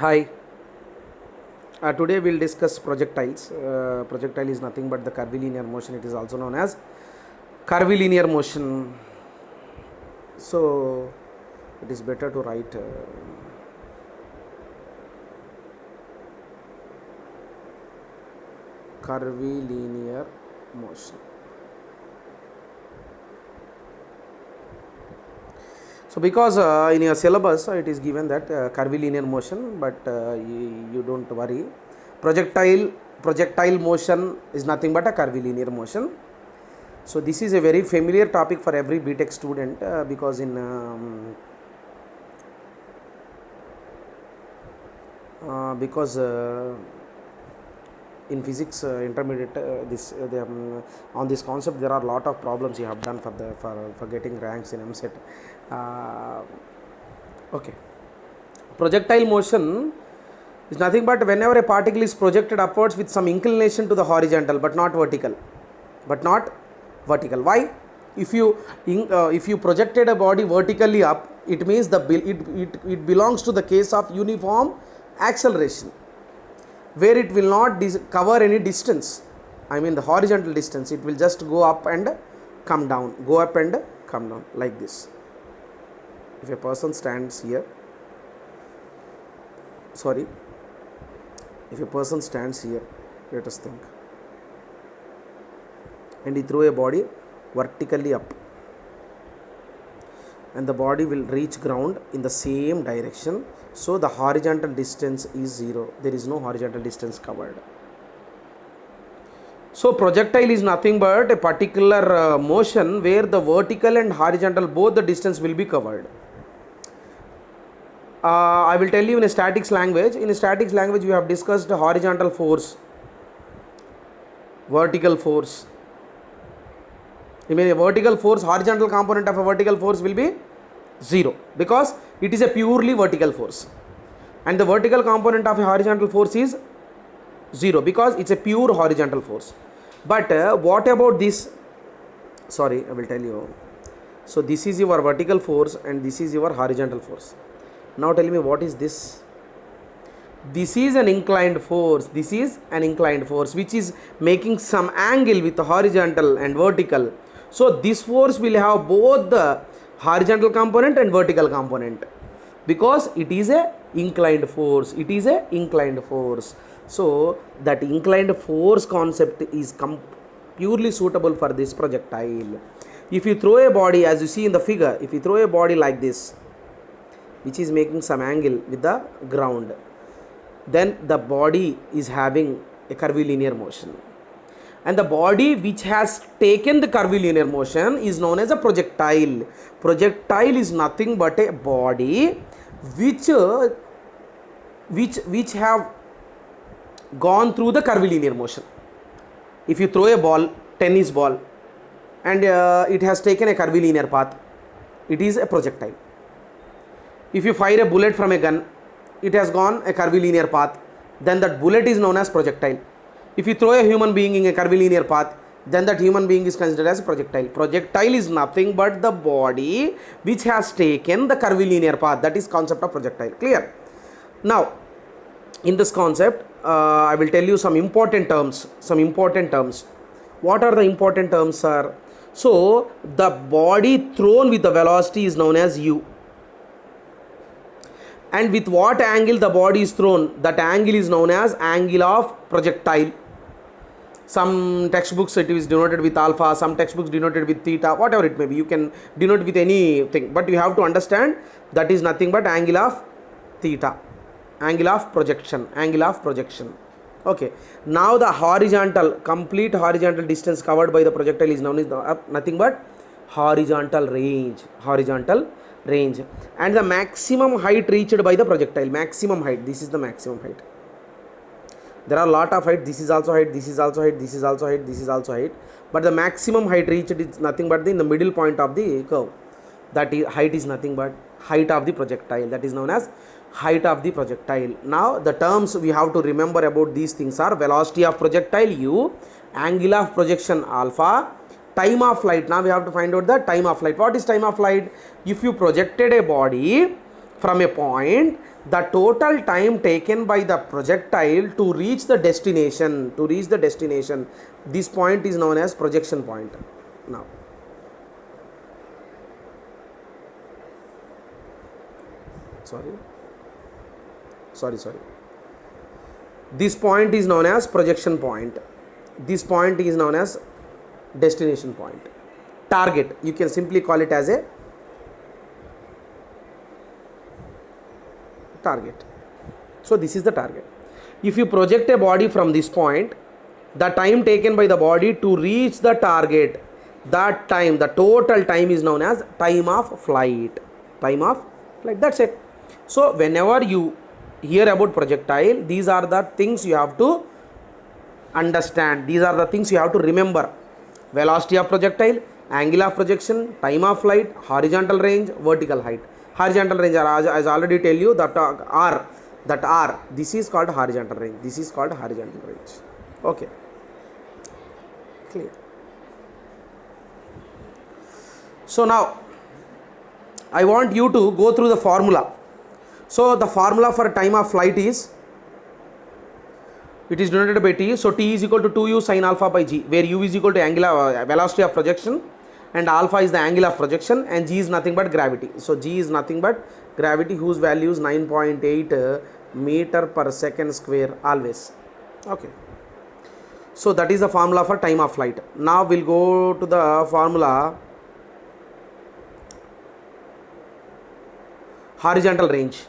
Hi. Today we'll discuss projectiles. Projectile is nothing but the curvilinear motion. It is also known as curvilinear motion. So it is better to write curvilinear motion. So because in your syllabus it is given that curvilinear motion, but you don't worry. Projectile motion is nothing but a curvilinear motion. So this is a very familiar topic for every BTech student because in physics intermediate on this concept there are a lot of problems you have done for getting ranks in MSET. Okay. Projectile motion is nothing but whenever a particle is projected upwards with some inclination to the horizontal but not vertical. Why? If you projected a body vertically up, it means it belongs to the case of uniform acceleration, where it will not cover any distance. I mean the horizontal distance. It will just go up and come down, like this. If a person stands here, let us think, and he throw a body vertically up, and the body will reach ground in the same direction, so the horizontal distance is 0. There is no horizontal distance covered. So projectile is nothing but a particular motion where the vertical and horizontal both the distance will be covered. I will tell you in a statics language. In a statics language we have discussed horizontal force, vertical force. I mean a vertical force, horizontal component of a vertical force will be 0 because it is a purely vertical force, and the vertical component of a horizontal force is 0 because it's a pure horizontal force. But what about this? I will tell you. So this is your vertical force and this is your horizontal force. Now tell me, what is this? This is an inclined force. This is an inclined force which is making some angle with the horizontal and vertical. So this force will have both the horizontal component and vertical component because it is a inclined force. So that inclined force concept is purely suitable for this projectile. If you throw a body, as you see in the figure, if you throw a body like this, which is making some angle with the ground, then the body is having a curvilinear motion, and the body which has taken the curvilinear motion is known as a projectile. Projectile is nothing but a body which have gone through the curvilinear motion. If you throw a ball, tennis ball, and it has taken a curvilinear path, it is a projectile. If you fire a bullet from a gun, it has gone a curvilinear path, then that bullet is known as projectile. If you throw a human being in a curvilinear path, then that human being is considered as a projectile. Projectile is nothing but the body which has taken the curvilinear path. That is concept of projectile. Clear? Now, in this concept, I will tell you some important terms. What are the important terms, sir? So, the body thrown with the velocity is known as u. And with what angle the body is thrown, that angle is known as angle of projectile. Some textbooks it is denoted with alpha, some textbooks denoted with theta, whatever it may be. You can denote with anything, but you have to understand that is nothing but angle of theta, angle of projection. Okay. Now the complete horizontal distance covered by the projectile is known as nothing but horizontal range, and the maximum height reached by the projectile. This is the maximum height. There are a lot of height. This is also height, but the maximum height reached is nothing but in the middle point of the curve. That height is nothing but height of the projectile. That is known as height of the projectile. Now the terms we have to remember about these things are velocity of projectile u, angle of projection alpha, time of flight. Now we have to find out the time of flight. What is time of flight? If you projected a body from a point, the total time taken by the projectile to reach the destination, this point is known as projection point. Now sorry, this point is known as projection point, this point is known as destination point. Target, you can simply call it as a target. So this is the target. If you project a body from this point, the time taken by the body to reach the target, that time, the total time is known as time of flight. That's it. So whenever you hear about projectile, these are the things you have to understand, these are the things you have to remember: velocity of projectile, angle of projection, time of flight, horizontal range, vertical height. Horizontal range, as I already tell you, that R, this is called horizontal range, this is called horizontal range. Okay, clear. So now I want you to go through the formula. So the formula for time of flight is, it is denoted by T. So T is equal to 2u sin alpha by g, where u is equal to angular velocity of projection and alpha is the angle of projection and g is nothing but gravity. So g is nothing but gravity, whose value is 9.8 meter per second square always. Okay. So that is the formula for time of flight. Now we'll go to the formula horizontal range.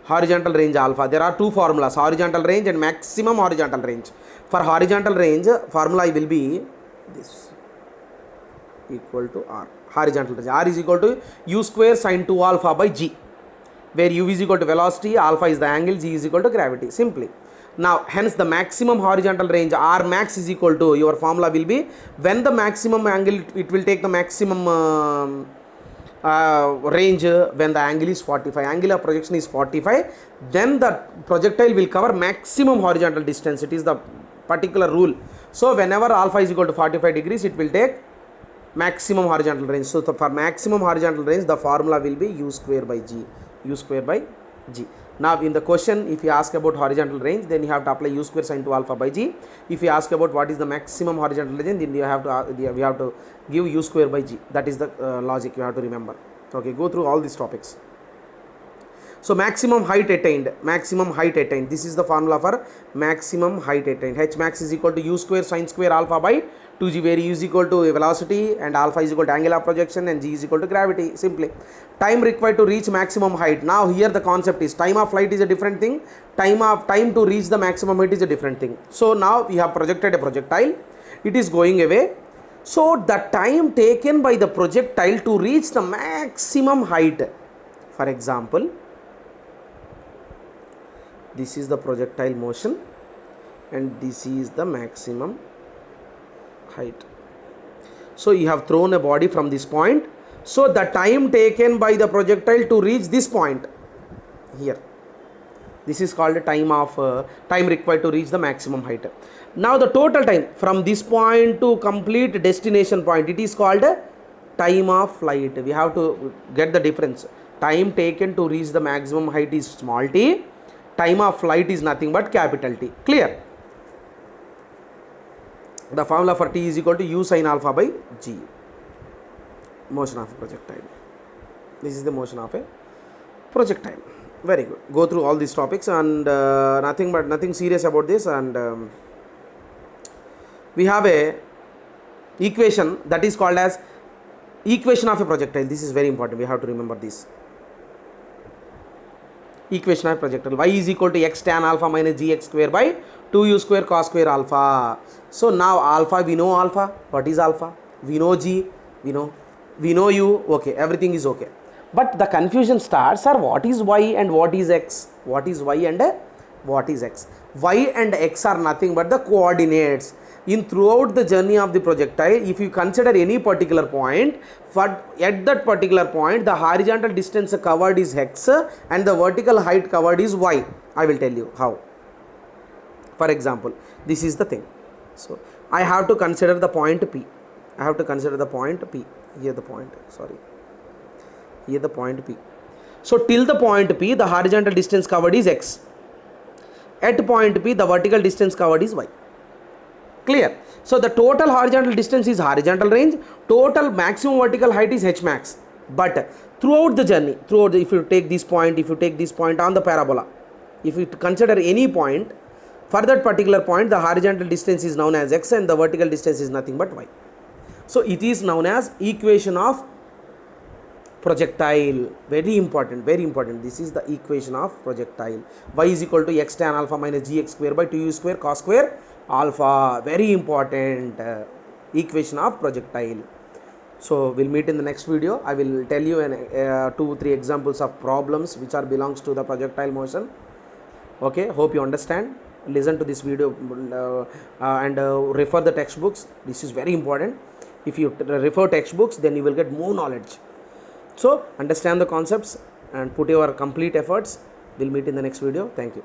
Horizontal range alpha. There are two formulas, horizontal range and maximum horizontal range. For horizontal range, formula will be this, equal to R. Horizontal range, R is equal to u square sin 2 alpha by g, where u is equal to velocity, alpha is the angle, g is equal to gravity, simply. Now hence the maximum horizontal range, R max is equal to, your formula will be, when the maximum angle, it will take the maximum range when the angle is 45, angle of projection is 45, then the projectile will cover maximum horizontal distance. It is the particular rule. So whenever alpha is equal to 45 degrees, it will take maximum horizontal range. So for maximum horizontal range, the formula will be u square by g, u square by g. Now in the question, if you ask about horizontal range, then you have to apply u square sin 2 alpha by g. If you ask about what is the maximum horizontal range, then you have to give u square by g. That is the logic you have to remember. Okay, go through all these topics. So maximum height attained, this is the formula for maximum height attained. H max is equal to u square sin square alpha by 2g, where u is equal to velocity and alpha is equal to angle of projection and g is equal to gravity, simply. Time required to reach maximum height. Now here the concept is, time of flight is a different thing, time to reach the maximum height is a different thing. So now we have projected a projectile, it is going away. So the time taken by the projectile to reach the maximum height, for example, this is the projectile motion and this is the maximum height. So you have thrown a body from this point. So the time taken by the projectile to reach this point here, this is called time required to reach the maximum height. Now the total time from this point to complete destination point, it is called time of flight. We have to get the difference. Time taken to reach the maximum height is small t, time of flight is nothing but capital T. Clear? The formula for T is equal to u sin alpha by g, motion of a projectile. This is the motion of a projectile. Very good. Go through all these topics and nothing serious about this. And we have a equation that is called as equation of a projectile. This is very important. We have to remember this. Equation of projectile, y is equal to x tan alpha minus gx square by 2u square cos square alpha. So now alpha, we know alpha. What is alpha? We know g, we know u. Okay, everything is okay. But the confusion starts, sir, what is y and what is x? What is y and what is x? Y and x are nothing but the coordinates. Throughout the journey of the projectile, if you consider any particular point, at that particular point, the horizontal distance covered is x and the vertical height covered is y. I will tell you how. For example, this is the thing. So I have to consider the point P. Here the point P. So till the point P, the horizontal distance covered is x. At point P, the vertical distance covered is y. Clear? So the total horizontal distance is horizontal range, total maximum vertical height is h max. But throughout the journey, if you take this point, on the parabola, if you consider any point, for that particular point, the horizontal distance is known as x and the vertical distance is nothing but y. So it is known as equation of projectile. Very important, very important. This is the equation of projectile. Y is equal to x tan alpha minus gx square by 2u square cos square alpha. Very important equation of projectile. So we'll meet in the next video. I will tell you 2-3 examples of problems which are belongs to the projectile motion. Okay, hope you understand. Listen to this video and refer the textbooks. This is very important. If you refer textbooks, then you will get more knowledge. So understand the concepts and put your complete efforts. We'll meet in the next video. Thank you.